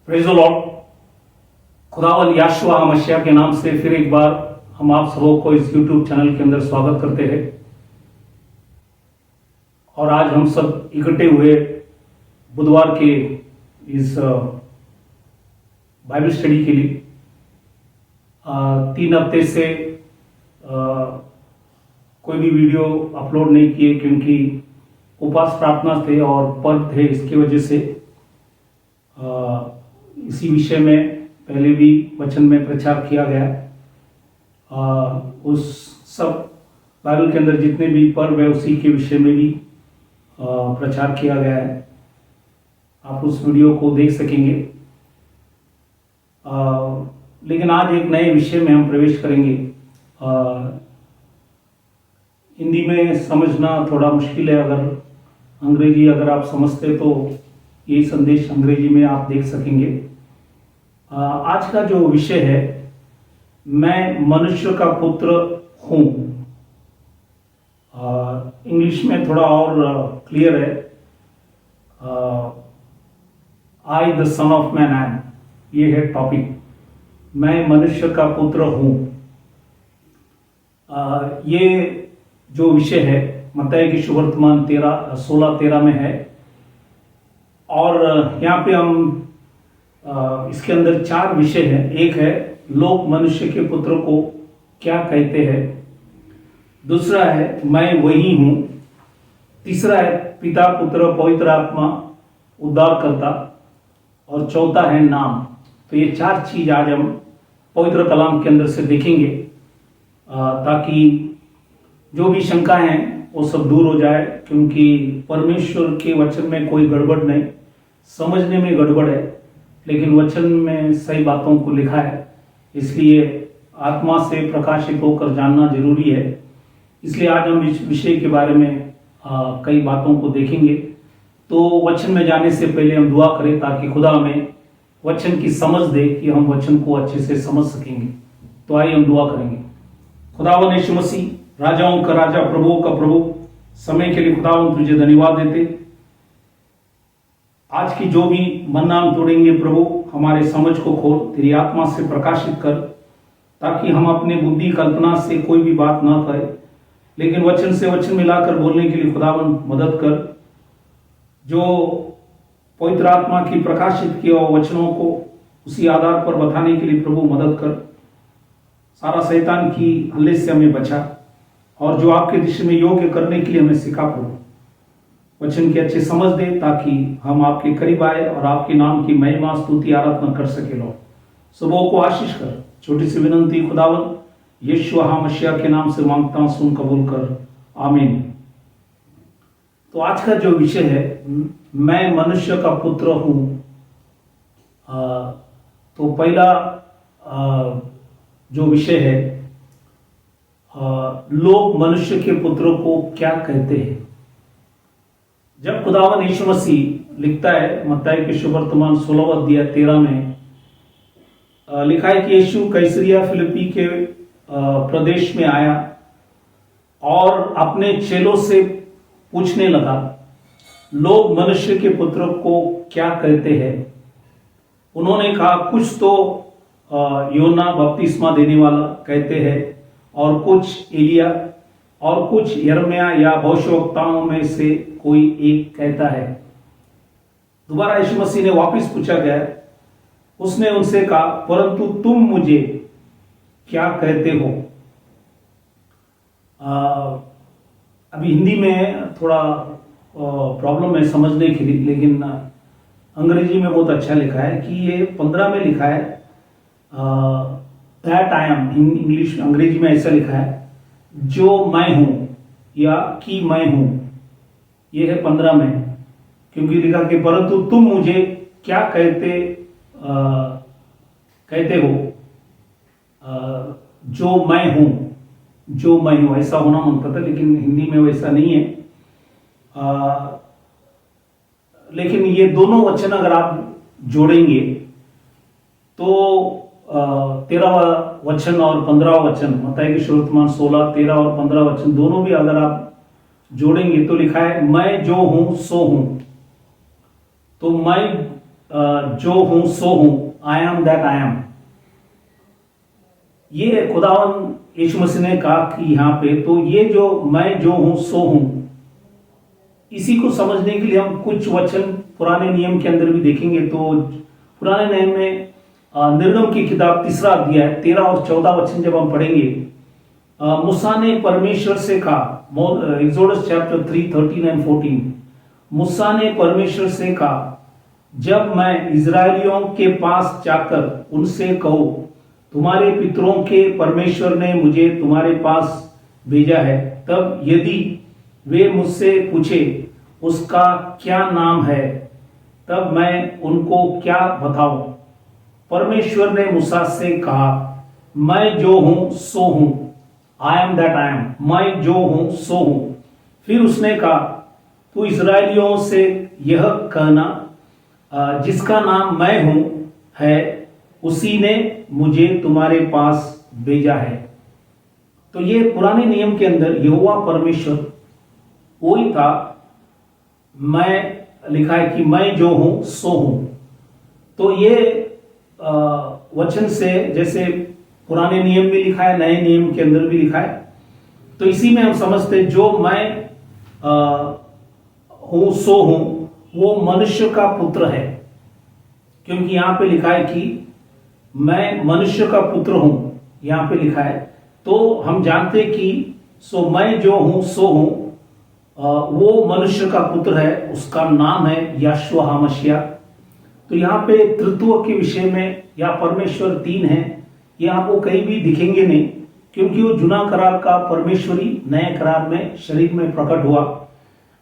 Praise the Lord. खुदावंद याशुआ मसीह के नाम से फिर एक बार हम आप सबों को इस YouTube चैनल के अंदर स्वागत करते हैं। और आज हम सब इकट्ठे हुए बुधवार के इस बाइबल स्टडी के लिए 3 हफ्ते से कोई भी वीडियो अपलोड नहीं किए क्योंकि उपवास प्रार्थना थे और पर्व थे। इसकी वजह से इसी विषय में पहले भी वचन में प्रचार किया गया। उस सब बाइबल के अंदर जितने भी पर्व है उसी के विषय में भी प्रचार किया गया है। आप उस वीडियो को देख सकेंगे। लेकिन आज एक नए विषय में हम प्रवेश करेंगे। हिंदी में समझना थोड़ा मुश्किल है, अगर अंग्रेजी अगर आप समझते तो ये संदेश अंग्रेजी में आप देख सकेंगे। आज का जो विषय है, मैं मनुष्य का पुत्र हूं। इंग्लिश में थोड़ा और क्लियर है, I the son of man am. ये है टॉपिक, मैं मनुष्य का पुत्र हूं। ये जो विषय है मत्ती की सुवर्तमान 16:13 में है। और यहाँ पे हम इसके अंदर 4 विषय हैं। एक है लोग मनुष्य के पुत्र को क्या कहते हैं, दूसरा है मैं वही हूं, तीसरा है पिता पुत्र पवित्र आत्मा उद्धार करता, और चौथा है नाम। तो ये 4 चीज आज हम पवित्र कलाम के अंदर से देखेंगे, ताकि जो भी शंका है वो सब दूर हो जाए। क्योंकि परमेश्वर के वचन में कोई गड़बड़ नहीं, समझने में गड़बड़ है लेकिन वचन में सही बातों को लिखा है। इसलिए आत्मा से प्रकाशित होकर जानना जरूरी है। इसलिए आज हम इस विषय के बारे में कई बातों को देखेंगे। तो वचन में जाने से पहले हम दुआ करें ताकि खुदा हमें वचन की समझ दे कि हम वचन को अच्छे से समझ सकेंगे। तो आइए हम दुआ करेंगे। खुदावन यीशु मसीह, राजाओं का राजा, प्रभुओं का प्रभु, समय के लिए खुदावन तुझे धन्यवाद देते। आज की जो भी मन्ना हम तोड़ेंगे प्रभु, हमारे समझ को खोल, तेरी आत्मा से प्रकाशित कर, ताकि हम अपने बुद्धि कल्पना से कोई भी बात ना करें, लेकिन वचन से वचन मिलाकर बोलने के लिए खुदावन मदद कर। जो पवित्र आत्मा की प्रकाशित किए वचनों को उसी आधार पर बताने के लिए प्रभु मदद कर। सारा शैतान की हल्ले से हमें बचा और जो आपके दिशा में योग्य करने के लिए हमें सिखा प्रभु। वचन की अच्छी समझ दे ताकि हम आपके करीब आए और आपके नाम की महिमा स्तुति आराधना कर सके। लो सबों को आशीष कर। छोटी सी विनंती खुदावन यीशु मसीह के नाम से मांगता हूं, सुन कबूल कर, आमीन। तो आज का जो विषय है, मैं मनुष्य का पुत्र हूं। तो पहला जो विषय है, लोग मनुष्य के पुत्र को क्या कहते हैं। जब खुदावन यीशु मसीह लिखता है मत्ती के सुवर्तमान 16:13 में लिखा है कि यीशु कैसरिया फिलिप्पी के प्रदेश में आया और अपने चेलों से पूछने लगा, लोग मनुष्य के पुत्र को क्या कहते हैं। उन्होंने कहा, कुछ तो योना बपतिस्मा देने वाला कहते हैं, और कुछ एलिया, और कुछ यिर्मयाह या भविष्यवक्ताओं में से कोई एक कहता है। दोबारा यीशु मसीह ने वापस पूछा गया। उसने उनसे कहा, परंतु तुम मुझे क्या कहते हो। अभी हिंदी में थोड़ा प्रॉब्लम है समझने के लिए, लेकिन अंग्रेजी में बहुत अच्छा लिखा है कि ये 15 में लिखा है दैट आई एम। इंग्लिश अंग्रेजी में ऐसा लिखा है जो मैं हूं या कि मैं हूं। ये है 15 में, क्योंकि लिखा कि परंतु तुम मुझे क्या कहते हो, जो मैं हूं, ऐसा होना मनता था, लेकिन हिंदी में वैसा नहीं है। लेकिन ये दोनों वचन अगर आप जोड़ेंगे तो 13वां वचन और 15वां वचन, मत्ती की सुवर्तमान 16, 13 और 15 वचन दोनों भी अगर आप जोड़ेंगे तो लिखा है, मैं जो हूं सो हूं। तो मैं जो हूं सो हूं, I am that I am. ये खुदावन यीशु मसीह ने कहा कि यहाँ पे तो ये जो मैं जो हूं सो हूं, इसी को समझने के लिए हम कुछ वचन पुराने नियम के अंदर भी देखेंगे। तो पुराने नियम में निर्गम की किताब 3 अध्याय 13 और 14 वचन जब हम पढ़ेंगे, मूसा ने परमेश्वर से कहा, एक्सोडस चैप्टर 3 13 एंड 14, मूसा ने परमेश्वर से कहा, जब मैं इजरायलियों के पास जाकर उनसे कहूं, तुम्हारे पितरों के परमेश्वर ने मुझे तुम्हारे पास भेजा है, तब यदि वे मुझसे पूछे उसका क्या नाम है, तब मैं उनको क्या बताऊं। परमेश्वर ने मूसा से कहा, मैं जो हूं सो हूं, I am that I am, मैं जो हूं सो हूं। फिर उसने कहा, तू इस्राएलियों से यह कहना, जिसका नाम मैं हूं है, उसी ने मुझे तुम्हारे पास भेजा है। तो ये पुराने नियम के अंदर यहोवा परमेश्वर वही था, मैं लिखा है कि मैं जो हूं सो हूं। तो ये वचन से, जैसे पुराने नियम में लिखा है, नए नियम के अंदर भी लिखा है, तो इसी में हम समझते जो मैं हूं सो हूं, वो मनुष्य का पुत्र है। क्योंकि यहां पे लिखा है कि मैं मनुष्य का पुत्र हूं, यहां पे लिखा है। तो हम जानते कि सो मैं जो हूं सो हूं, वो मनुष्य का पुत्र है, उसका नाम है यहोशू मसीह। तो यहाँ पे तृत्व के विषय में या परमेश्वर 3 है, ये आपको कहीं भी दिखेंगे नहीं, क्योंकि वो जुना करार का परमेश्वरी नए करार में शरीर में प्रकट हुआ।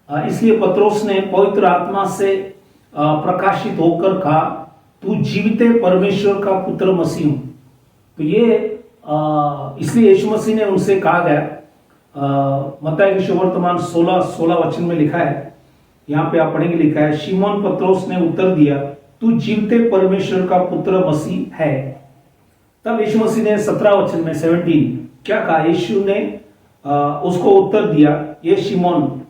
इसलिए पत्रोस ने पवित्र आत्मा से प्रकाशित होकर कहा, तू जीविते परमेश्वर का पुत्र मसीह हूं। तो ये इसलिए यीशु मसीह ने उनसे कहा गया, मत्ती के सुवर्तमान 16 वचन में लिखा है, यहाँ पे आप पढ़ेंगे, लिखा है, शिमोन पत्रोस ने उत्तर दिया, तू जीवते परमेश्वर का पुत्र मसीह है। तब यीशु मसीह ने 17 वचन में 17 क्या कहा, यीशु ने उसको उत्तर दिया, ये शिमोन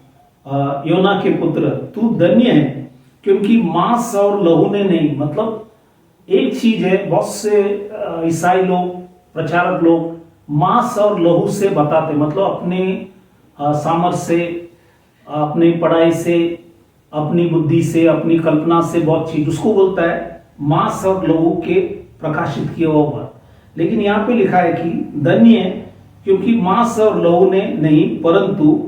योना के पुत्र, तू धन्य है, क्योंकि मांस और लहू ने नहीं। मतलब एक चीज है, बहुत से ईसाई लोग, प्रचारक लोग मांस और लहू से बताते, मतलब अपने सामर्थ्य से, अपनी पढ़ाई से, अपनी बुद्धि से, अपनी कल्पना से बहुत चीज, उसको बोलता है मांस और लहू के प्रकाशित किया हुआ बात। लेकिन यहाँ पे लिखा है कि धन्य है, क्योंकि मांस और लहू ने नहीं, परंतु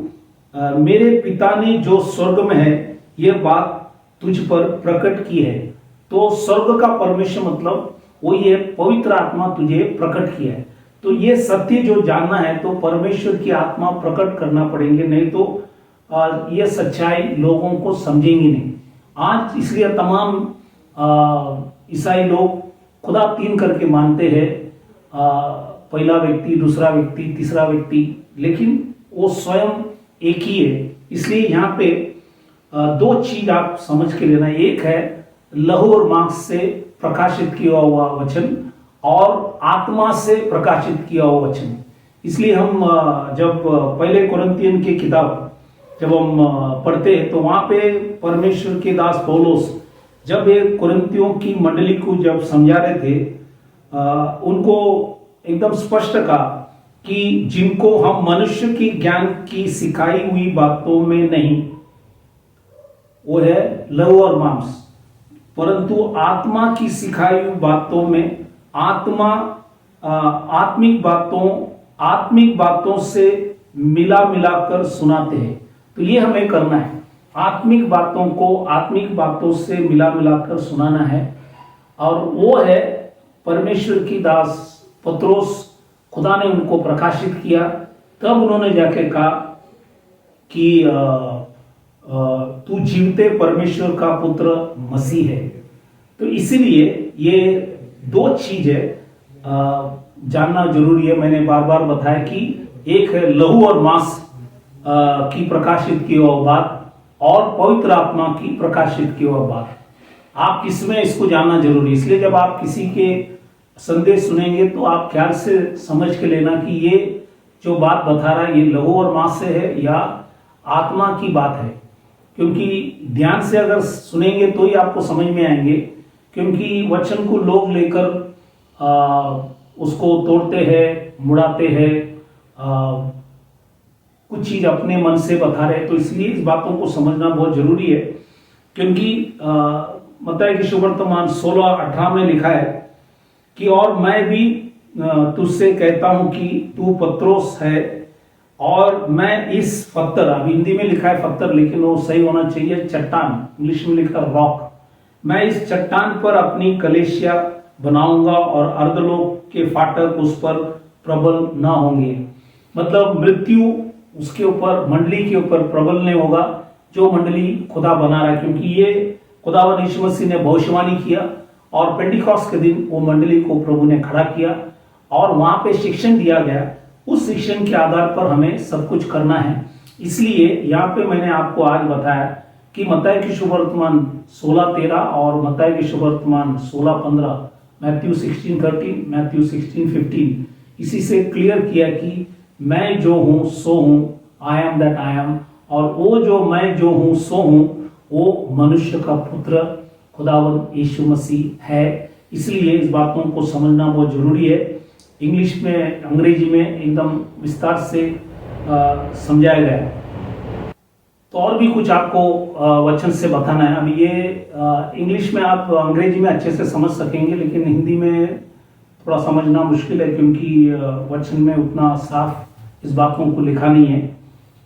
मेरे पिता ने जो स्वर्ग में है, यह बात तुझ पर प्रकट की है। तो स्वर्ग का परमेश्वर मतलब वही है, पवित्र आत्मा तुझे प्रकट किया है। तो ये सत्य जो जानना है, तो परमेश्वर की आत्मा प्रकट करना पड़ेंगे, नहीं तो ये सच्चाई लोगों को समझेंगे नहीं। आज इसलिए तमाम ईसाई लोग खुदा 3 करके मानते हैं, पहला व्यक्ति, दूसरा व्यक्ति, तीसरा व्यक्ति, लेकिन वो स्वयं एक ही है। इसलिए यहाँ पे 2 चीज आप समझ के लेना, एक है लहू और मांस से प्रकाशित किया हुआ वचन, और आत्मा से प्रकाशित किया हुआ वचन। इसलिए हम जब पहले कुरिन्थियन की किताब जब हम पढ़ते हैं, तो वहां पे परमेश्वर के दास पौलुस जब ये कुरिन्थियों की मंडली को जब समझा रहे थे, उनको एकदम स्पष्ट कहा कि जिनको हम मनुष्य की ज्ञान की सिखाई हुई बातों में नहीं, वो है लहू और मांस, परंतु आत्मा की सिखाई हुई बातों में, आत्मिक बातों से मिलाकर सुनाते हैं। तो ये हमें करना है, आत्मिक बातों को आत्मिक बातों से मिलाकर सुनाना है। और वो है परमेश्वर की दास पत्रोस, खुदा ने उनको प्रकाशित किया, तब उन्होंने जाके कहा कि तू जीवते परमेश्वर का पुत्र मसीह है। तो इसीलिए ये 2 चीजें जानना जरूरी है। मैंने बार बार बताया कि एक है लहू और मांस की प्रकाशित की हुआ बात, और पवित्र आत्मा की प्रकाशित की हुआ बात। आप किसमें इसको जानना जरूरी है। इसलिए जब आप किसी के संदेश सुनेंगे, तो आप ख्याल से समझ के लेना कि ये जो बात बता रहा है, ये लहू और मांस से है या आत्मा की बात है। क्योंकि ध्यान से अगर सुनेंगे तो ही आपको समझ में आएंगे क्योंकि वचन को लोग लेकर उसको तोड़ते हैं, मुड़ाते हैं, कुछ चीज अपने मन से बता रहे, तो इसलिए इस बातों को समझना बहुत जरूरी है। क्योंकि मत्ती की सुवर्तमान 16:18 में लिखा है कि और मैं भी तुझसे कहता हूं कि तू पत्रोस है, और मैं इस पत्थर, अभी हिंदी में लिखा है पत्थर लेकिन वो सही होना चाहिए चट्टान, इंग्लिश में लिखा रॉक, मैं इस चट्टान पर अपनी कलीसिया बनाऊंगा और अर्धलोक के फाटक उस पर प्रबल ना होंगे। मतलब मृत्यु उसके ऊपर, मंडली के ऊपर प्रबल नहीं होगा, जो मंडली खुदा बना रहा है। क्योंकि ये खुदावन यीशु मसीह ने भविष्यवाणी किया और पेंटिकॉस्ट के दिन वो मंडली को प्रभु ने खड़ा किया और वहां पे शिक्षण दिया गया। उस शिक्षण के आधार पर हमें सब कुछ करना है। इसलिए यहाँ पे मैंने आपको आज बताया कि मत्ती की सुवर्तमान 16:13 और मत्ती की सुवर्तमान 16:15, मैथ्यू 16:13, मैथ्यू 16:15, इसी से क्लियर किया कि मैं जो हूं सो हूं, I am that I am, और वो जो मैं जो हूं सो हूं वो मनुष्य का पुत्र खुदावन यीशु मसीह है। इसलिए इस बातों को समझना बहुत जरूरी है। इंग्लिश में, अंग्रेजी में एकदम विस्तार से समझाया गया है। तो और भी कुछ आपको वचन से बताना है। अब ये इंग्लिश में आप अंग्रेजी में अच्छे से समझ सकेंगे, लेकिन हिंदी में थोड़ा समझना मुश्किल है क्योंकि वचन में उतना साफ इस बातों को लिखा नहीं है।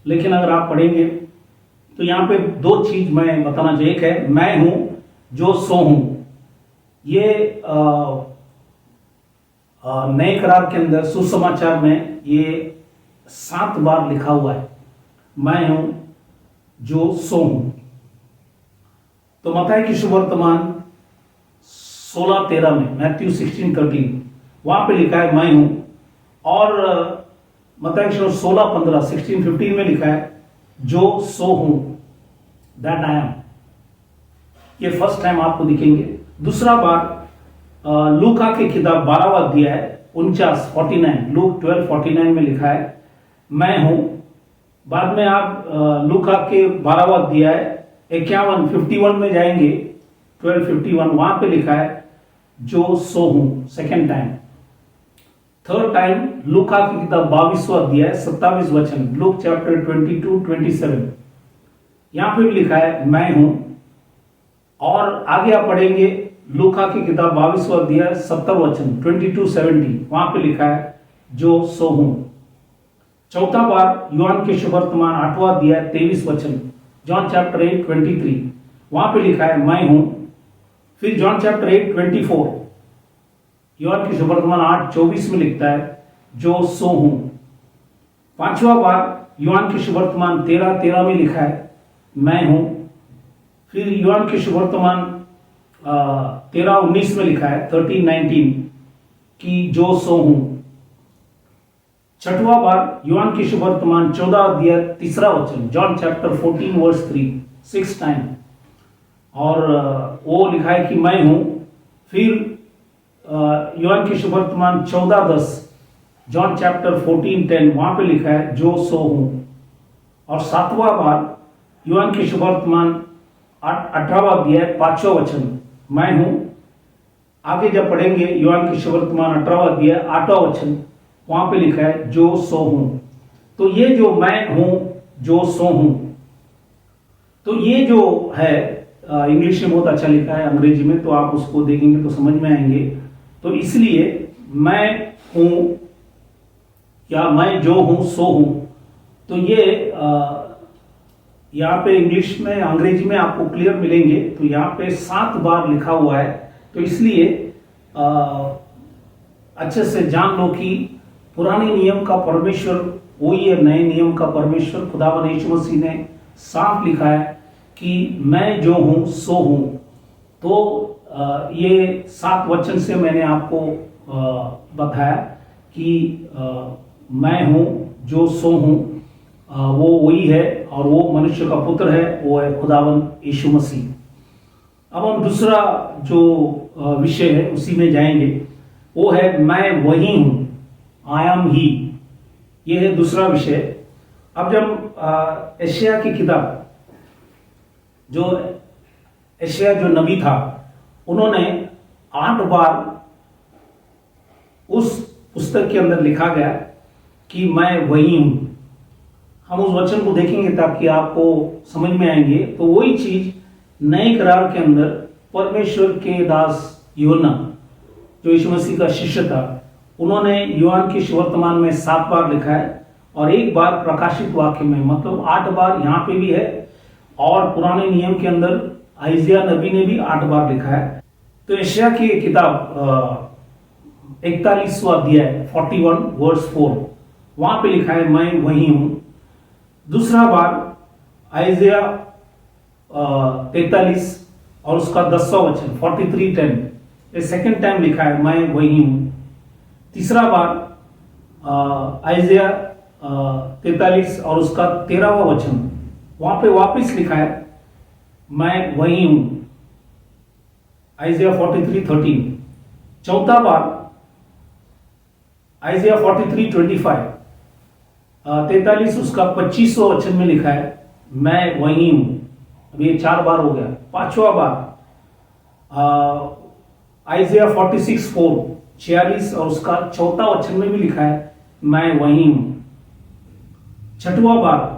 लेकिन अगर आप पढ़ेंगे तो यहाँ पे दो चीज मैं बताना चाहिए। एक है मैं हूं जो सो हूं, ये नए करार के अंदर सुसमाचार में ये 7 बार लिखा हुआ है, मैं हूं जो सो हूं। तो मत्ती की सुवर्तमान 16:13 में, मैथ्यू 16:13, वहां पे लिखा है मैं हूं, और मत्ती की 16:15, 16:15 में लिखा है जो सो हूं, दैट आई एम। ये फर्स्ट टाइम आपको दिखेंगे। दूसरा बार लूका की किताब 12वां अध्याय 49, लूक 12:49 में लिखा है मैं हूं। बाद में आप लूका के 12वां अध्याय 51 में जाएंगे, 12:51, वहां पे लिखा है जो सो हूं, सेकेंड टाइम। थर्ड टाइम लूका की किताब 22वां अध्याय 27 वचन, लूक चैप्टर 22-27, यहां पे भी लिखा है मैं हूं। और आगे आप पढ़ेंगे लूका की किताब 22वां अध्याय 70 वचन, 22-70, वहां पे लिखा है जो सो हूं। चौथा बार यूहन्ना के सुवर्तमान 8वां अध्याय 23 वचन, जॉन चैप्टर 8:23, वहां पे लिखा है मैं हूं। फिर जॉन चैप्टर 8:24, यूहन्ना के सुवर्तमान 8:24 में लिखता है जो सो हूं। पांचवा बार यूहन्ना के सुवर्तमान 13:13 में लिखा है मैं हूं। फिर यूहन्ना के सुवर्तमान 13:19 में लिखा है, 13:19, कि जो सो हूं। छठवां बार यूहन्ना की सुवर्तमान 14 अध्याय 3 वचन, जॉन चैप्टर 14:3, 6 टाइम, और वो लिखा है कि मैं हूं। फिर यूहन्ना की सुवर्तमान 14:10, जॉन चैप्टर 14:10, वहां पे लिखा है जो सो हूं। और सातवां बार यूहन्ना की सुवर्तमान 18वां अध्याय 5वां वचन, मैं हूं। आगे जब पढ़ेंगे यूहन्ना की सुवर्तमान 18वां अध्याय 8वां वचन, वहां पे लिखा है जो सो हूं। तो ये जो मैं हूं जो सो हूं, तो ये जो है इंग्लिश में बहुत अच्छा लिखा है, अंग्रेजी में तो आप उसको देखेंगे तो समझ में आएंगे। तो इसलिए मैं हूं या मैं जो हूं सो हूं, तो ये यहाँ पे इंग्लिश में, अंग्रेजी में आपको क्लियर मिलेंगे। तो यहाँ पे 7 बार लिखा हुआ है। तो इसलिए अच्छे से जान लो कि पुराने नियम का परमेश्वर वही है, नए नियम का परमेश्वर खुदावन यीशु मसीह ने साफ लिखा है कि मैं जो हूं सो हूं। तो ये 7 वचन से मैंने आपको बताया कि मैं हूं जो सो हूं, वो वही है, और वो मनुष्य का पुत्र है, वो है खुदावन यीशु मसीह। अब हम दूसरा जो विषय है उसी में जाएंगे, वो है मैं वही हूं, आई एम ही। ये है दूसरा विषय। अब जब यशायाह की किताब, जो यशायाह जो नबी था, उन्होंने 8 बार उस पुस्तक के अंदर लिखा गया कि मैं वही हूं। हम उस वचन को देखेंगे ताकि आपको समझ में आएंगे। तो वही चीज नए करार के अंदर परमेश्वर के दास यूहन्ना, जो यीशु मसीह का शिष्य था, उन्होंने यूहन्ना के सुवर्तमान में 7 बार लिखा है और 1 बार प्रकाशित वाक्य में, मतलब 8 बार यहाँ पे भी है। और पुराने नियम के अंदर आइजिया नबी ने भी 8 बार लिखा है। तो यशायाह की किताब 41वां अध्याय 41 वर्स 4, वहां पे लिखा है मैं वही हूं। दूसरा बार आइजिया 43 और उसका 10वां वचन 43:10, ये सेकंड टाइम लिखा है मैं वही हूं। तीसरा बार आइजिया 43 और उसका 13वां वचन, वहां पे वापस लिखा है मैं वही हूं, आइजिया 43:13। चौथा बार आइजिया 43:25, 43 उसका 25वां वचन में लिखा है मैं वही हूं। अब ये 4 बार हो गया। 5वां बार आइजिया 46:4, 46 और उसका 4था वचन में भी लिखा है मैं वही हूं। 6वां बार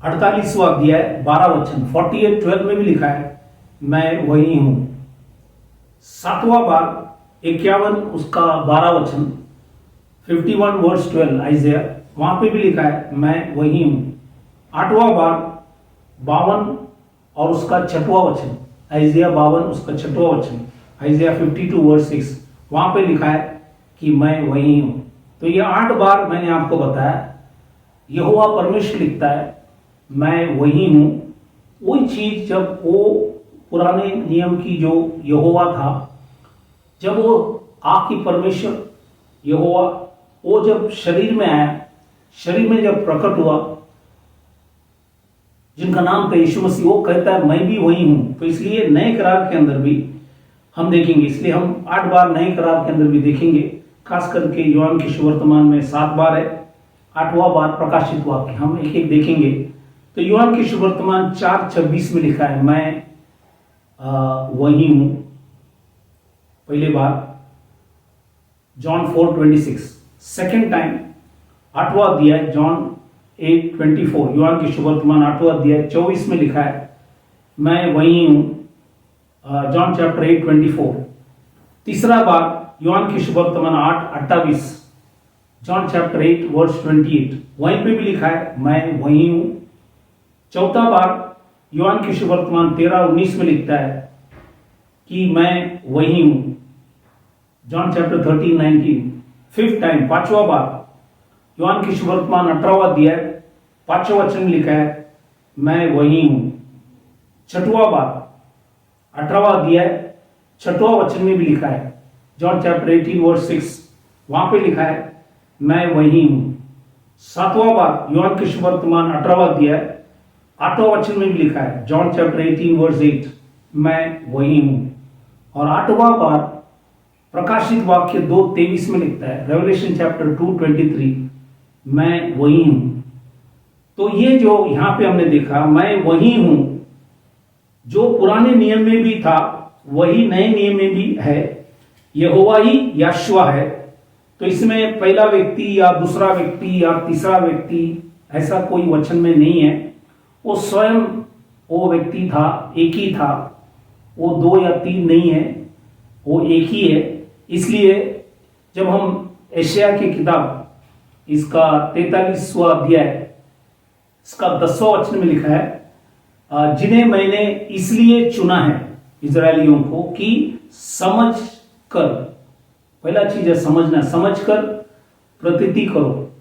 48वां अध्याय 12 वचन 48:12 में भी लिखा है मैं वही हूं। 7वां बार 51 उसका 12 वचन 51 वर्स 12 आइजिया, वहां पे भी लिखा है मैं वही हूं। 8वां बार 52 और उसका 6वां वचन आइजिया 52 उसका 6वां वचन आइजिया 52 वर्स 6, वहां पे लिखा है कि मैं वही हूं। तो ये 8 बार मैंने आपको बताया यहोवा परमेश्वर लिखता है मैं वही हूं। वही चीज जब वो पुराने नियम की जो यहोवा था, जब वो आपकी परमेश्वर यहोवा वो जब शरीर में आया, शरीर में जब प्रकट हुआ, जिनका नाम था यीशु मसीह, वो कहता है मैं भी वही हूं। तो इसलिए नए करार के अंदर भी हम देखेंगे, इसलिए हम 8 बार नए करार के अंदर भी देखेंगे। खास करके यूहन्ना के सुवर्तमान में 7 बार है, 8वां बार प्रकाशित वाक्य, हम एक एक देखेंगे। तो यूहन्ना के सुवर्तमान 4:26 में लिखा है मैं वही हूं। पहले बार जॉन 4:26, सेकेंड टाइम 8वां अध्याय जॉन 8:24, यूहन्ना के सुवर्तमान 8वां अध्याय 24 में लिखा है मैं वही हूं, जॉन चैप्टर 8:24। तीसरा बार यूहन्ना के सुवर्तमान 8:28, जॉन चैप्टर 8 वर्स 28, वहीं पे भी लिखा है मैं वही हूं। चौथा बार यूहन्ना के सुवर्तमान 13:19 में लिखता है कि मैं वही हूं, जॉन चैप्टर 13:19। फिफ्थ टाइम 5वां बार यूहन्ना के सुवर्तमान 18वां अध्याय 5वां वचन में लिखा है मैं वही हूं। 6वां बार 18वां अध्याय 6वां वचन में भी लिखा है, जॉन चैप्टर 18 वर्स 6, वहां पे लिखा है मैं वही हूं। 7वां बार यूहन्ना के सुवर्तमान 18वां अध्याय 8वां वचन में भी लिखा है, जॉन चैप्टर 18 वर्स 8, मैं वही हूं। और 8वां बार प्रकाशित वाक्य 2:23 में लिखता है, रेवलेशन चैप्टर 2:23, मैं वही हूं। तो ये जो यहां पे हमने देखा मैं वही हूं, जो पुराने नियम में भी था वही नए नियम में भी है, यहोवा ही यहोशुआ है। तो इसमें पहला व्यक्ति या दूसरा व्यक्ति या तीसरा व्यक्ति ऐसा कोई वचन में नहीं है। वो स्वयं वो व्यक्ति था, एक ही था, वो 2 या 3 नहीं है, वो एक ही है। इसलिए जब हम यशायाह की किताब इसका 43वां अध्याय इसका 10वां वचन में लिखा है जिन्हें मैंने इसलिए चुना है इजरायलियों को कि समझ कर, पहला चीज है समझना, समझ कर प्रतीति करो,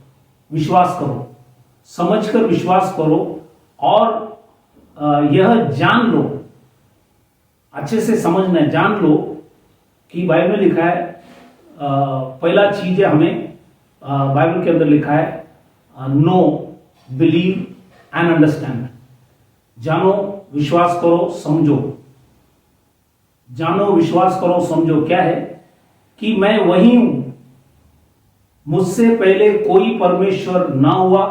विश्वास करो, समझ कर विश्वास करो और यह जान लो, अच्छे से समझना, जान लो कि बाइबल में लिखा है पहला चीज है हमें बाइबल के अंदर लिखा है नो, बिलीव एंड अंडरस्टैंड। जानो, विश्वास करो, समझो। जानो, विश्वास करो, समझो क्या है कि मैं वही हूं, मुझसे पहले कोई परमेश्वर ना हुआ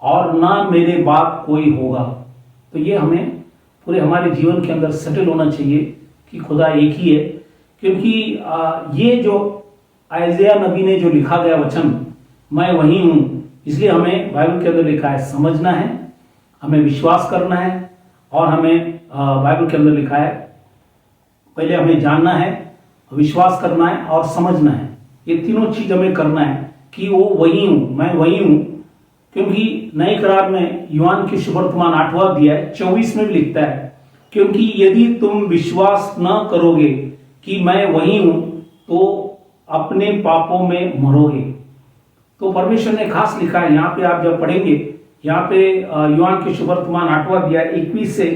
और ना मेरे बाद कोई होगा। तो ये हमें पूरे हमारे जीवन के अंदर सेटल होना चाहिए कि खुदा एक ही है, क्योंकि ये जो आइज़ाया नबी ने जो लिखा गया वचन, मैं वही हूं, इसलिए हमें बाइबल के अंदर लिखा है समझना है, हमें विश्वास करना है, और हमें बाइबल के अंदर लिखा है पहले हमें जानना है, विश्वास करना है और समझना है। ये तीनों चीज हमें करना है कि वो वही हूं, मैं वही हूं, क्योंकि नए करार में यूहान के सुवर्तमान 8वां अध्याय 24 में भी लिखता है, क्योंकि यदि तुम विश्वास न करोगे कि मैं वही हूं तो अपने पापों में मरोगे। तो परमेश्वर ने खास लिखा है, यहाँ पे आप जब पढ़ेंगे, यहाँ पे यूहान के सुवर्तमान 8वां अध्याय 21 से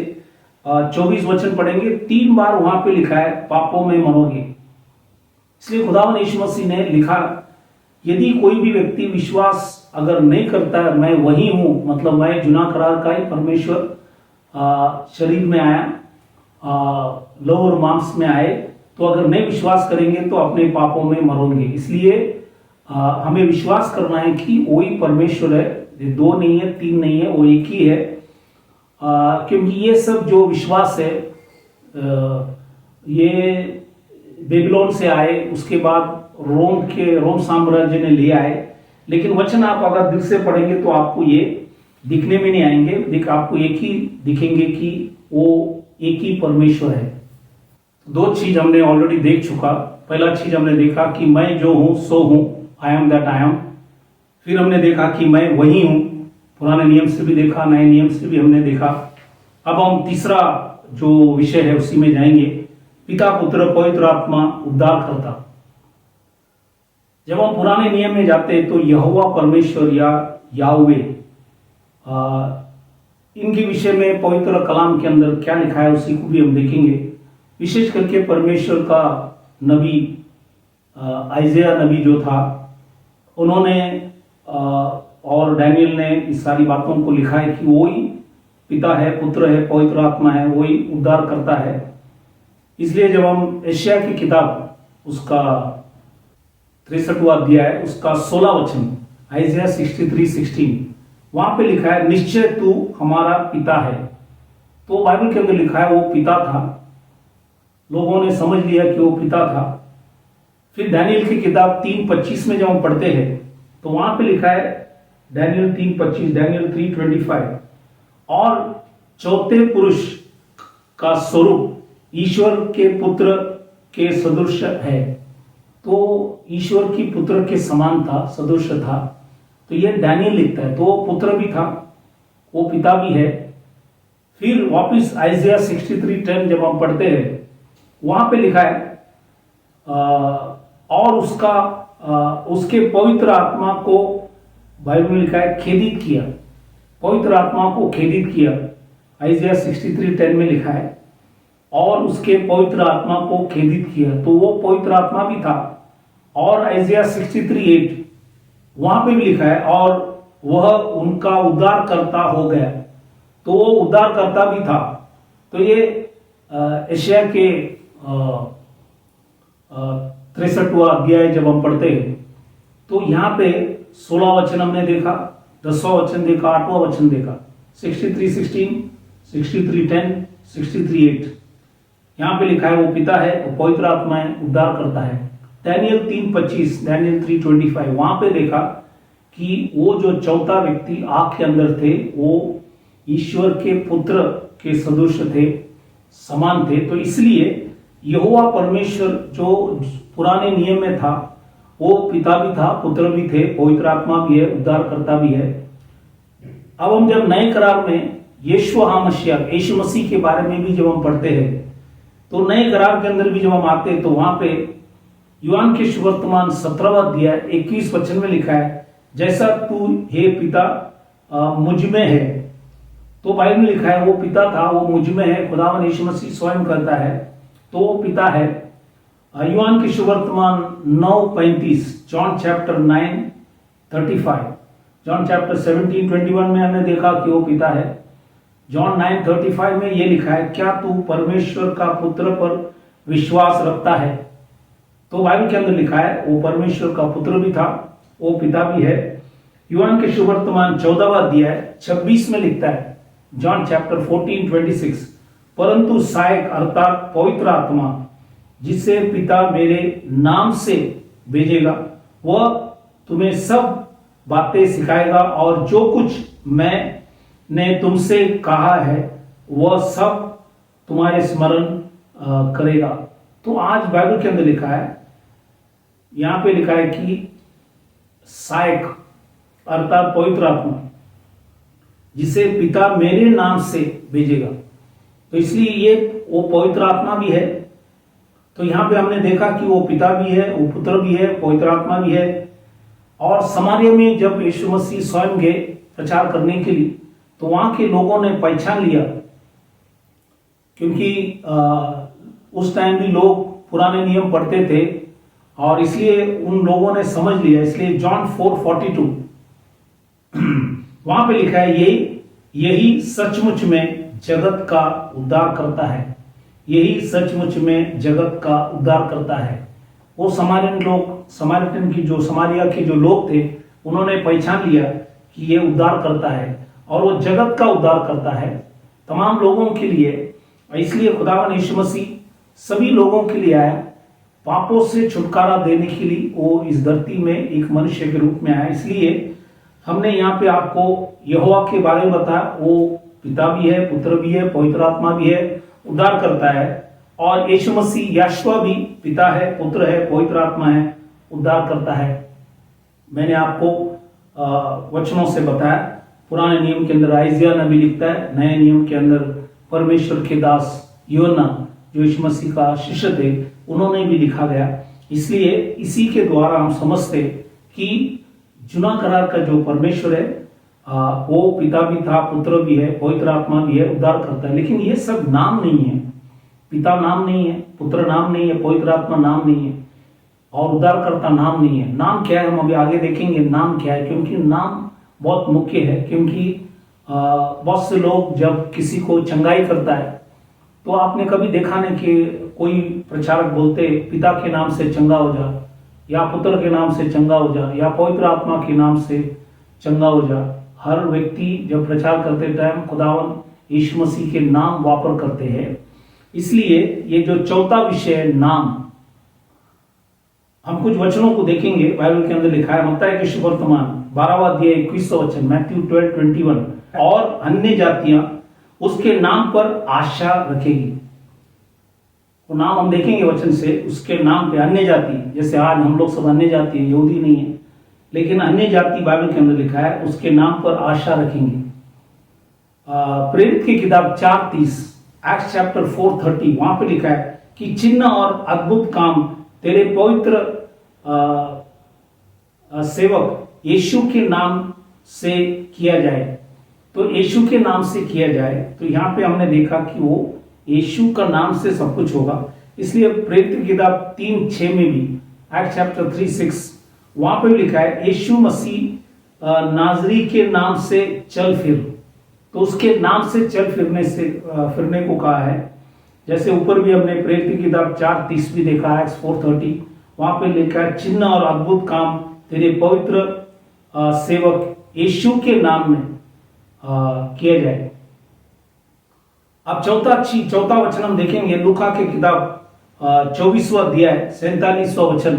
24 वचन पढ़ेंगे, 3 बार वहां पे लिखा है पापों में मरोगे। इसलिए खुदावन यीशु मसीह ने लिखा, यदि कोई भी व्यक्ति विश्वास अगर नहीं करता है मैं वही हूं, मतलब मैं जुना करार का ही परमेश्वर शरीर में आया, लहू और मांस में आए, तो अगर नहीं विश्वास करेंगे तो अपने पापों में मरोगे। इसलिए हमें विश्वास करना है कि वही परमेश्वर है, ये 2 नहीं है, 3 नहीं है, वो एक ही है। क्योंकि ये सब जो विश्वास है ये बेबीलोन से आए, उसके बाद रोम साम्राज्य ने ले आए, लेकिन वचन आप अगर दिल से पढ़ेंगे तो आपको ये दिखने में नहीं आएंगे, आपको एक ही दिखेंगे कि वो एक ही परमेश्वर है। 2 चीज हमने ऑलरेडी देख चुका। पहला चीज हमने देखा कि मैं जो हूं सो हूं, I am that I am. फिर हमने देखा कि मैं वही हूं, पुराने नियम से भी देखा, नए नियम से भी हमने देखा। अब हम तीसरा जो विषय है उसी में जाएंगे, पिता पुत्र पवित्र आत्मा उद्धार करता। जब हम पुराने नियम में जाते हैं तो यहोवा परमेश्वर या याहवे, इनके विषय में पवित्र कलाम के अंदर क्या लिखा है उसी को भी हम देखेंगे। विशेष करके परमेश्वर का नबी आइज़ाया नबी जो था, उन्होंने और डैनियल ने इस सारी बातों को लिखा है कि वही पिता है, पुत्र है, पवित्र आत्मा है, वही उद्धार करता है। इसलिए जब हम यशायाह की किताब उसका 63वां अध्याय उसका 16 वचन, आइज़ाया 63:16, वहां पे लिखा है निश्चय तू हमारा पिता है। तो बाइबल के अंदर लिखा है वो पिता था, लोगों ने समझ लिया कि वो पिता था। फिर डैनियल की किताब 3:25 में जब हम पढ़ते हैं तो वहां पे लिखा है डैनियल 3:25, डैनियल 3:25, और चौथे पुरुष का स्वरूप ईश्वर के पुत्र के सदृश है। तो ईश्वर की पुत्र के समान था, सदृश था। तो ये डैनियल लिखता है, तो वो पुत्र भी था, वो पिता भी है। फिर वापस आइज़ाया 63:10 जब हम पढ़ते हैं वहां पे लिखा है और उसके पवित्र आत्मा को, बाइबल में लिखा है खेदित किया, पवित्र आत्मा को खेदित किया। आइज़ाया 63:10 में लिखा है और उसके पवित्र आत्मा को खेदित किया, तो वो पवित्र आत्मा भी था। और आइज़ाया 63:8 वहां पे भी लिखा है और वह उनका उद्धार करता हो गया, तो वो उद्धार करता भी था। तो ये यशायाह के 63वां अध्याय जब हम पढ़ते हैं तो यहाँ पे 16 वचन हमने देखा, 10वां वचन देखा, 8वां वचन देखा, 63:16, 63:10, 63:8। यहाँ पे लिखा है वो पिता है, वो पवित्र आत्मा है, उद्धार करता है। डैनियल 3:25, डैनियल 3:25 वहां पे देखा कि वो जो चौथा व्यक्ति आग के अंदर थे वो ईश्वर के पुत्र के सदृश थे, समान थे। तो इसलिए यहोवा परमेश्वर जो पुराने नियम में था वो पिता भी था, पुत्र भी थे, पवित्र आत्मा भी है, उद्धारकर्ता भी है। अब हम जब नए करार में यीशु मसीह के बारे में भी जब हम पढ़ते हैं तो नए करार के अंदर भी जब हम आते हैं तो वहां पे यूहान के सुवर्तमान 17वां अध्याय 21 वचन में लिखा है, जैसा तू हे पिता मुझ में है। तो बाइबल में लिखा है वो पिता था, वो मुझ में है। खुदावन यीशु मसीह स्वयं कहता है तो वो पिता है। यूहान के सुवर्तमान 9:35, जॉन चैप्टर 9:35, जॉन चैप्टर 17:21 में हमने देखा कि वो पिता है। जॉन 9:35 में ये लिखा है, क्या तू परमेश्वर का पुत्र पर विश्वास रखता है? तो बाइबल के अंदर लिखा है वो परमेश्वर का पुत्र भी था, वो पिता भी है। यूहान के सुवर्तमान 14वां अध्याय 26 में लिखता है, जॉन चैप्टर 14:26, परंतु सहायक अर्थात पवित्र आत्मा जिसे पिता मेरे नाम से भेजेगा वह तुम्हें सब बातें सिखाएगा और जो कुछ मैंने तुमसे कहा है वह सब तुम्हारे स्मरण करेगा। तो आज बाइबल के अंदर लिखा है, यहां पे लिखा है कि सहायक अर्थात पवित्र आत्मा जिसे पिता मेरे नाम से भेजेगा। तो इसलिए ये वो पवित्र आत्मा भी है। तो यहां पे हमने देखा कि वो पिता भी है, वो पुत्र भी है, पवित्र आत्मा भी है। और समारिया में जब यीशु मसीह स्वयं गए प्रचार करने के लिए, तो वहां के लोगों ने पहचान लिया, क्योंकि उस टाइम भी लोग पुराने नियम पढ़ते थे और इसलिए उन लोगों ने समझ लिया। इसलिए जॉन 4:42 वहां पे लिखा है, यही सचमुच में जगत का उद्धार करता है, यही सचमुच में जगत का उद्धार करता है। वो समारियन की जो समारिया के जो लोग थे, उन्होंने पहचान लिया कि ये उद्धार करता है और वो जगत का उद्धार करता है तमाम लोगों के लिए। इसलिए खुदावन यीशु मसीह सभी लोगों के लिए आया, पापों से छुटकारा देने के लिए वो इस धरती में एक मनुष्य के रूप में आया। इसलिए हमने यहाँ पे आपको यहोवा के बारे में बताया, वो पिता भी है, पुत्र भी है, पवित्र आत्मा भी है, उद्धार करता है। और यीशु मसीह यहोवा भी पिता है, पुत्र है, पवित्र आत्मा है, उद्धार करता है। मैंने आपको वचनों से बताया, पुराने नियम के अंदर आइजिया नबी लिखता है, नए नियम के अंदर परमेश्वर के दास योना जो यीशु मसीह का शिष्य थे, उन्होंने भी लिखा गया। इसलिए इसी के द्वारा हम समझते कि जुना करार का जो परमेश्वर है वो पिता भी था, पुत्र भी है, पवित्र आत्मा भी है, उद्धार करता है। लेकिन ये सब नाम नहीं है, पिता नाम नहीं है, पुत्र नाम नहीं है, पवित्र आत्मा नाम नहीं है और उद्धारकर्ता नाम नहीं है। नाम क्या है हम अभी आगे देखेंगे, नाम क्या है, क्योंकि नाम बहुत मुख्य है। क्योंकि बहुत से लोग जब किसी को चंगाई करता है, तो आपने कभी देखा नहीं कि कोई प्रचारक बोलते पिता के नाम से चंगा हो जा, या पुत्र के नाम से चंगा हो जा, या पवित्र आत्मा के नाम से चंगा हो जा। हर व्यक्ति जब प्रचार करते टाइम खुदावन यीशु मसीह के नाम वापर करते हैं। इसलिए ये जो चौथा विषय है नाम, हम कुछ वचनों को देखेंगे। बाइबल के अंदर लिखा है, मत्ती के सुवर्तमान 12वां अध्याय 21वां वचन, मैथ्यू 12:21, और अन्य जातियां उसके नाम पर आशा रखेगी। वो नाम हम देखेंगे वचन से, उसके नाम पे अन्य जाति, जैसे आज हम लोग सब अन्य जाति है, यहूदी नहीं है, लेकिन अन्य जाति बाइबल के अंदर लिखा है उसके नाम पर आशा रखेंगे। प्रेरित की किताब 4:30, एक्ट्स चैप्टर 4:30, वहां पे लिखा है कि चिन्ह और अद्भुत काम तेरे पवित्र सेवक यीशु के नाम से किया जाए। तो यीशु के नाम से किया जाए, तो यहाँ पे हमने देखा कि वो यीशु का नाम से सब कुछ होगा। इसलिए प्रेरित की किताब 3:6 में भी, एक्ट चैप्टर 3:6, वहां पे लिखा है यीशु मसीह नाजरी के नाम से चल फिर। तो उसके नाम से चल फिरने को कहा है। जैसे ऊपर भी हमने प्रेरित की किताब 4:30 भी देखा, एक्ट 4:30, वहां पे लिखा है चिन्ह और अद्भुत काम तेरे पवित्र सेवक यीशु के नाम में किया जाए। अब चौथा वचन हम देखेंगे, लूका के किताब 24वां अध्याय 47वां वचन,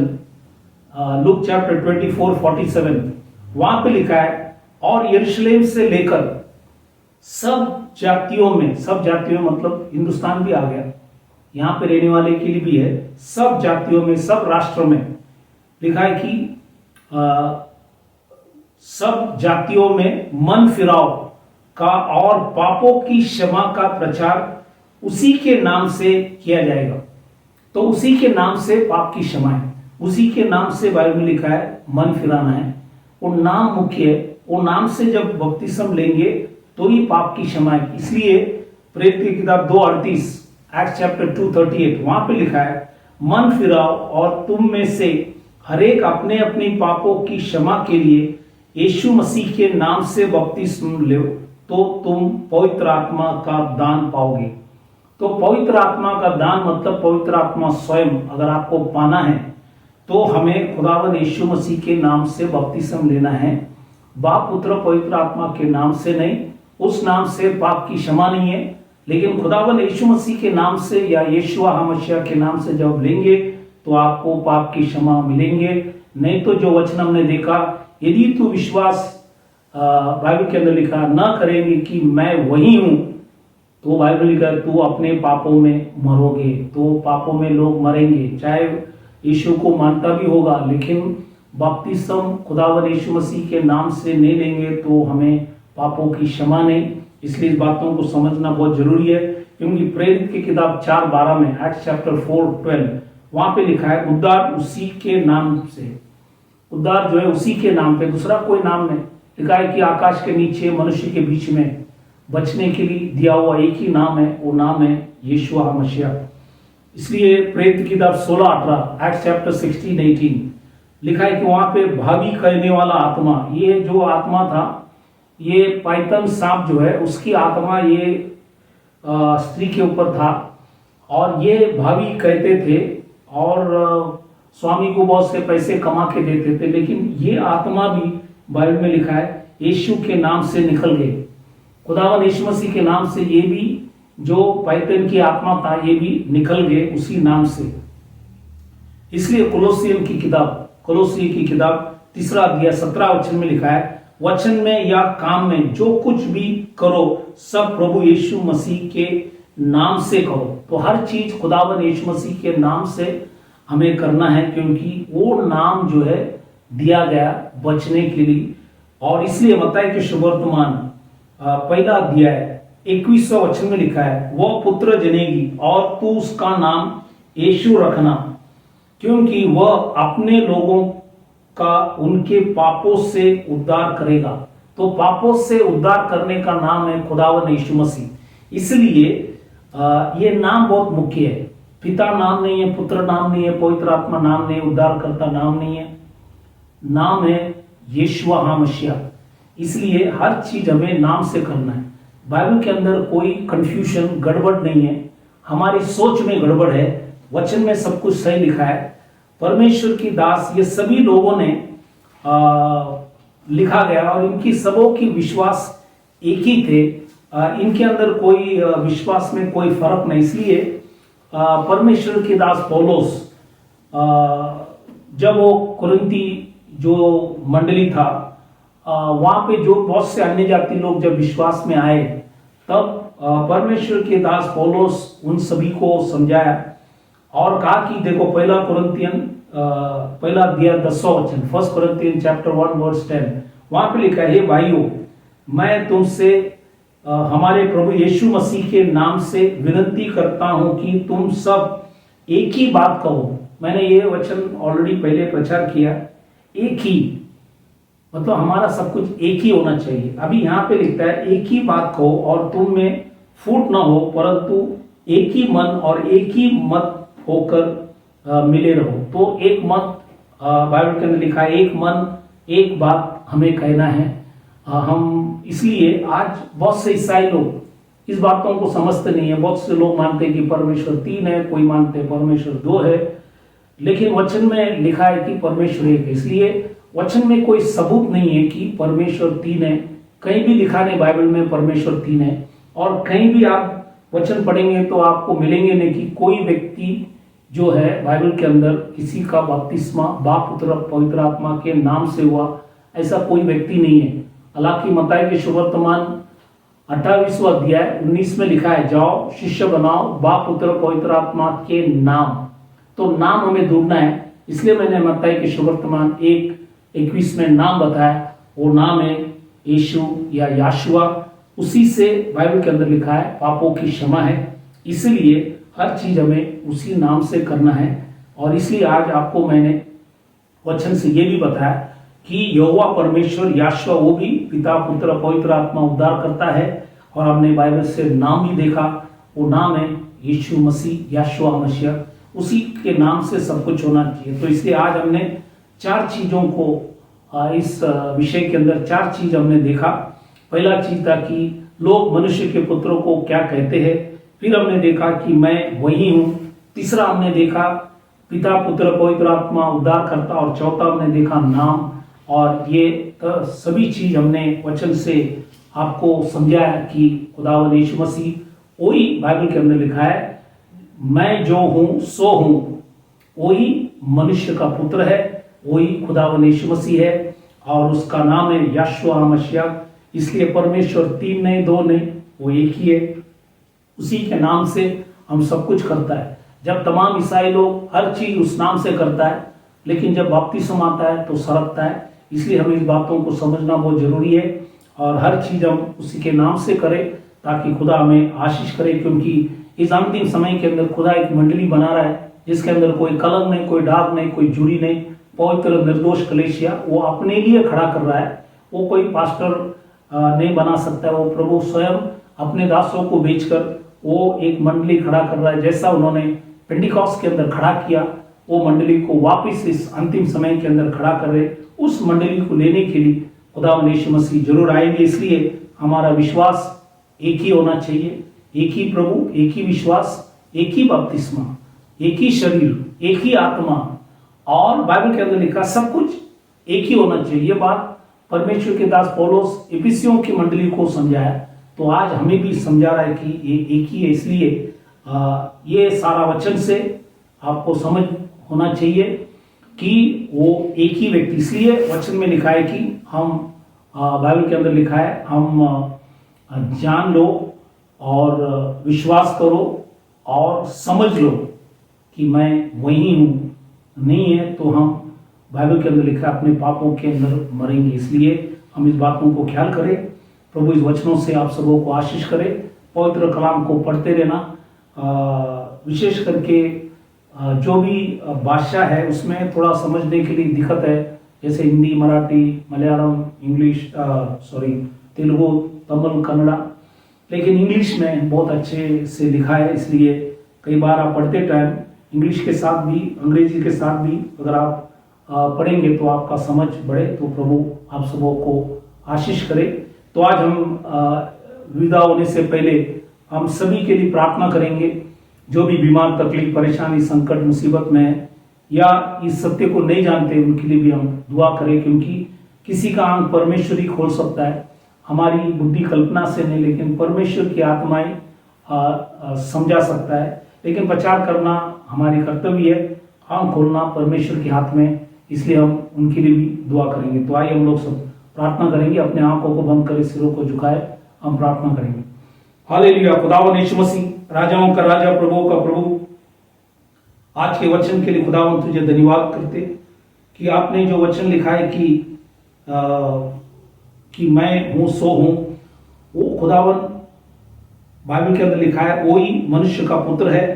लूक चैप्टर 24:47, वहां पे लिखा है, और यरूशलेम से लेकर सब जातियों में मतलब हिंदुस्तान भी आ गया, यहां पे रहने वाले के लिए भी है, सब जातियों में, सब राष्ट्रों में लिखा है कि सब जातियों में मन फिराव का और पापों की क्षमा का प्रचार उसी के नाम से किया जाएगा। तो उसी के नाम से पाप की क्षमा है, उसी के नाम से बाइबल में लिखा है मन फिराना है। वो नाम मुख्य है, वो नाम से जब बपतिस्म लेंगे तो ही पाप की क्षमा है। इसलिए प्रेरित की किताब 2:38, एक्ट चैप्टर 2:38, वहां पे लिखा है मन फिराओ और तुम में से हरेक अपने अपने पापों की क्षमा के लिए यीशु मसीह के नाम से बपतिस्म लो, तो तुम पवित्र आत्मा का दान पाओगे। तो पवित्र आत्मा का दान मतलब पवित्र आत्मा स्वयं अगर आपको पाना है तो हमें खुदावंद यीशु मसीह के नाम से बपतिस्म लेना है, बाप पुत्र पवित्र आत्मा के नाम से नहीं। उस नाम से पाप की क्षमा नहीं है, लेकिन खुदावन यीशु मसीह के नाम से या यीशुआ हमशिया के नाम से जब लेंगे तो आपको पाप की क्षमा मिलेंगे। नहीं तो जो वचन हमने देखा, यदि तू विश्वास बाइबल के अंदर लिखा न करेंगे कि मैं वही हूं, तो बाइबल लिखा तू अपने पापों में मरोगे। तो पापों में लोग मरेंगे, चाहे यीशु को मानता भी होगा, लेकिन बपतिस्म खुदावन यीशु मसीह के नाम से नहीं लेंगे तो हमें पापों की क्षमा नहीं। इसलिए इस बातों को समझना बहुत जरूरी है, क्योंकि प्रेरित की किताब 4:12 में, एक्ट्स चैप्टर 4:12, वहां पे लिखा है उद्धार उसी के नाम से। उद्धार जो है उसी के नाम पे, दूसरा कोई नाम नहीं। लिखा है कि आकाश के नीचे मनुष्य के बीच में बचने के लिए दिया हुआ एक ही नाम है, वो नाम है यीशुआ मसीह। इसलिए प्रेरित की किताब 16:18, एक्ट्स चैप्टर 16:18 लिखा है कि वहां पे भावी कहने वाला आत्मा, ये जो आत्मा था, ये पाइथन सांप जो है उसकी आत्मा ये स्त्री के ऊपर था, और ये भावी कहते थे और स्वामी को बहुत से पैसे कमा के देते थे। लेकिन ये आत्मा भी बाइबल में लिखा है यीशु के नाम से निकल गए। खुदावन यीशु मसीह के नाम से ये भी जो पाइथन की आत्मा था ये भी निकल गए उसी नाम से। इसलिए कोलोसियन की किताब 3 अध्याय 17 वचन में लिखा है, वचन में या काम में जो कुछ भी करो सब प्रभु यीशु मसीह के नाम से करो। तो हर चीज खुदावन यीशु मसीह के नाम से हमें करना है, क्योंकि वो नाम जो है दिया गया बचने के लिए। और इसलिए मत्ती के सुवर्तमान 1 अध्याय 21वां वचन में लिखा है, वह पुत्र जनेगी और तू उसका नाम यीशु रखना, क्योंकि वह अपने लोगों का उनके पापों से उद्धार करेगा। तो पापों से उद्धार करने का नाम है खुदावन यीशु मसीह। इसलिए ये नाम बहुत मुख्य है। पिता नाम नहीं है, पुत्र नाम नहीं है, पवित्र आत्मा नाम नहीं, उद्धारकर्ता नाम नहीं है, नाम है यीशुआ मसीह। इसलिए हर चीज हमें नाम से करना है। बाइबल के अंदर कोई कंफ्यूजन, गड़बड़ नहीं है। हमारी सोच में गड़बड़ है, वचन में सब कुछ सही लिखा है। परमेश्वर की दास ये सभी लोगों ने लिखा गया और इनकी सबों की विश्वास एक ही थे। इनके अंदर कोई विश्वास में कोई फर्क नहीं। इसलिए परमेश्वर के दास पौलुस जब वो कुरिन्थी जो मंडली था वहां पे जो बहुत से अन्य जाति लोग जब विश्वास में आए, तब परमेश्वर के दास पौलुस उन सभी को समझाया और कहा कि देखो 1 कुरिन्थियन 1 अध्याय 10वां वचन, 1 कुरिन्थियन चैप्टर 1 वर्स 10, वहां पे लिखा है, हे भाइयों, मैं तुमसे हमारे प्रभु यीशु मसीह के नाम से विनती करता हूं कि तुम सब एक ही बात कहो। मैंने ये वचन ऑलरेडी पहले प्रचार किया। एक ही मतलब हमारा सब कुछ एक ही होना चाहिए। अभी यहाँ पे लिखता है एक ही बात कहो और तुम में फूट ना हो, परंतु एक ही मन और एक ही मत होकर मिले रहो। तो एक मत बाइबल के अंदर लिखा है, एक मन एक बात हमें कहना है। हम इसलिए आज बहुत से ईसाई लोग इस बातों को समझते नहीं है। बहुत से लोग मानते हैं कि परमेश्वर 3 है, कोई मानते हैं परमेश्वर 2 है, लेकिन वचन में लिखा है कि परमेश्वर 1 है। इसलिए वचन में कोई सबूत नहीं है कि परमेश्वर 3 है। कहीं भी लिखा नहीं बाइबल में परमेश्वर 3 है। और कहीं भी आप वचन पढ़ेंगे तो आपको मिलेंगे नहीं कि कोई व्यक्ति जो है बाइबल के अंदर किसी का बपतिस्मा बाप पुत्र पवित्र आत्मा के नाम से हुआ, ऐसा कोई व्यक्ति नहीं है। हालांकि मत्ती के सुवर्तमान 28वां अध्याय 19 में लिखा है, जाओ शिष्य बनाओ बाप पुत्र पवित्र आत्मा के नाम। तो नाम हमें ढूंढना है। इसलिए मैंने मत्ती के सुवर्तमान 1:21 में नाम बताया। वो नाम है यीशु या याशुआ। उसी से बाइबल के अंदर लिखा है पापों की क्षमा है। इसलिए हर चीज हमें उसी नाम से करना है। और इसलिए आज आपको मैंने वचन से ये भी बताया कि यहोवा परमेश्वर याशुआ वो भी पिता पुत्र पवित्र आत्मा उद्धार करता है। और हमने बाइबल से नाम भी देखा, वो नाम है यीशु मसीह याशुआ मसीह। उसी के नाम से सब कुछ होना चाहिए। तो इसलिए आज हमने 4 चीजों को इस विषय के अंदर 4 चीज हमने देखा। पहला चीज था कि लोग मनुष्य के पुत्रों को क्या कहते हैं। फिर हमने देखा कि मैं वही हूं। तीसरा हमने देखा पिता पुत्र पवित्र आत्मा उद्धार करता। और चौथा हमने देखा नाम। और ये सभी चीज हमने वचन से आपको समझाया कि खुदावंद यीशु मसीह वही बाइबल के अंदर लिखा है, मैं जो हूं सो हूं, वही मनुष्य का पुत्र है, वही खुदावन यीशु मसीह है और उसका नाम है यशुआ मसीह। इसलिए परमेश्वर 3 नहीं 2 नहीं, वो एक ही है। उसी के नाम से हम सब कुछ करता है। जब तमाम ईसाई लोग हर चीज उस नाम से करता है, लेकिन जब बपतिस्मा आता है तो सरकता है। इसलिए हमें इस बातों को समझना बहुत जरूरी है और हर चीज हम उसी के नाम से करें ताकि खुदा हमें आशीष करे। क्योंकि इस अंतिम समय के अंदर खुदा एक मंडली बना रहा है जिसके अंदर कोई कलंक नहीं, कोई दाग नहीं, कोई जुड़ी नहीं, पवित्र निर्दोष कलीसिया वो अपने लिए खड़ा कर रहा है। वो कोई पास्टर नहीं बना सकता है, वो प्रभु स्वयं अपने दासों को बेचकर वो एक मंडली खड़ा कर रहा है। जैसा उन्होंने पेंटिकॉस्ट के अंदर खड़ा किया, वो मंडली को वापस इस अंतिम समय के अंदर खड़ा कर रहे। उस मंडली को लेने के लिए खुदावंद यीशु मसीह जरूर आएंगे। इसलिए हमारा विश्वास एक ही होना चाहिए, एक ही प्रभु, एक ही विश्वास, एक ही बपतिस्मा, एक ही शरीर, एक ही आत्मा और बाइबल के अंदर लिखा सब कुछ एक ही होना चाहिए। ये बात परमेश्वर के दास पौलुस इफिसियों की मंडली को समझाया, तो आज हमें भी समझा रहा है कि ये एक ही है। इसलिए ये सारा वचन से आपको समझ होना चाहिए कि वो एक ही व्यक्ति। इसलिए वचन में लिखा है कि हम बाइबल के अंदर लिखा है, हम जान लो और विश्वास करो और समझ लो कि मैं वही हूँ। नहीं है तो हम बाइबल के अंदर लिखा है अपने पापों के अंदर मरेंगे। इसलिए हम इस बातों को ख्याल करें। प्रभु इस वचनों से आप सबों को आशीष करे। पवित्र कलाम को पढ़ते रहना, विशेष करके जो भी भाषा है उसमें थोड़ा समझने के लिए दिक्कत है, जैसे हिंदी, मराठी, मलयालम, इंग्लिश, तेलुगु, तमिल, कन्नड़ा, लेकिन इंग्लिश में बहुत अच्छे से लिखा है। इसलिए कई बार आप पढ़ते टाइम इंग्लिश के साथ भी, अंग्रेजी के साथ भी अगर आप पढ़ेंगे तो आपका समझ बढ़े। तो प्रभु आप सबों को आशीष करे। तो आज हम विदा होने से पहले हम सभी के लिए प्रार्थना करेंगे, जो भी बीमार, तकलीफ, परेशानी, संकट, मुसीबत में है या इस सत्य को नहीं जानते, उनके लिए भी हम दुआ करें। क्योंकि किसी का आंख परमेश्वर ही खोल सकता है, हमारी बुद्धि कल्पना से नहीं, लेकिन परमेश्वर की आत्माएं समझा सकता है। लेकिन प्रचार करना हमारी कर्तव्य है, आंख खोलना परमेश्वर के हाथ में। इसलिए हम उनके लिए भी दुआ करेंगे। तो आइए हम लोग सब प्रार्थना करेंगे। अपने आंखों को बंद करें, सिरों को झुकाए, हम प्रार्थना करेंगे। हालेलुया। खुदावंद यीशु मसीह, राजाओं का राजा, प्रभुओं का प्रभु, आज के वचन के लिए खुदावंद तुझे धन्यवाद करते कि आपने जो वचन लिखा है कि मैं हूं सो हूं, वो खुदावंद बाइबल के अंदर लिखा है वही मनुष्य का पुत्र है।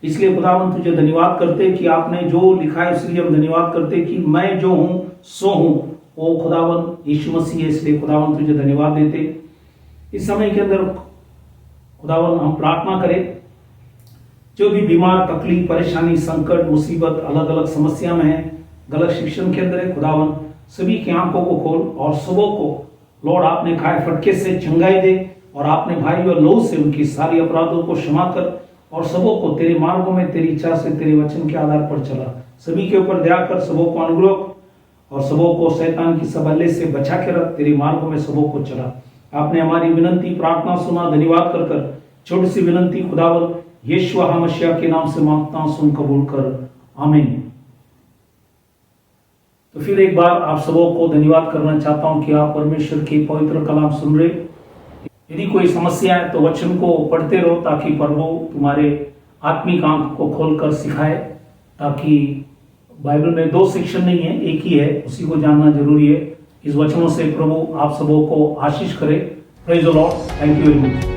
इसलिए खुदावंद तुझे धन्यवाद करते कि आपने जो लिखा है, इसलिए हम धन्यवाद करते कि मैं जो हूं सो हूं, वो खुदावंद यीशु मसीह है। इसलिए खुदावंद तुझे धन्यवाद देते। इस समय के अंदर खुदावंद हम प्रार्थना करें, जो भी बीमार, तकलीफ, परेशानी, संकट, मुसीबत, अलग अलग समस्या में है, गलत शिक्षण के अंदर है, खुदावंद सभी की आंखों को खोल और सबों को लॉर्ड आपने खाए फटके से चंगाई दे और आपने भाई और लहू से उनकी सारी अपराधों को क्षमा कर और सबों को तेरे मार्गों में तेरी इच्छा से तेरे वचन के आधार पर चला। सभी के ऊपर दया कर, सबों को अनुग्रह और सबों को शैतान की सब हल्ले से बचा के रख, तेरे मार्गों में सबों को चला। आपने हमारी विनती प्रार्थना सुना, धन्यवाद कर छोटी सी विनती खुदावंद यीशु मसीह के नाम से मांगता हूं, सुन कबूल कर, आमीन। तो फिर एक बार आप सबों को धन्यवाद करना चाहता हूं कि आप परमेश्वर के पवित्र कलाम सुन रहे। यदि कोई समस्या है तो वचन को पढ़ते रहो ताकि प्रभु तुम्हारे आत्मिक आंख को खोलकर सिखाए, ताकि बाइबल में 2 सेक्शन नहीं है, एक ही है, उसी को जानना जरूरी है। इस वचनों से प्रभु आप सबों को आशीष करे। Praise the Lord. Thank you very much.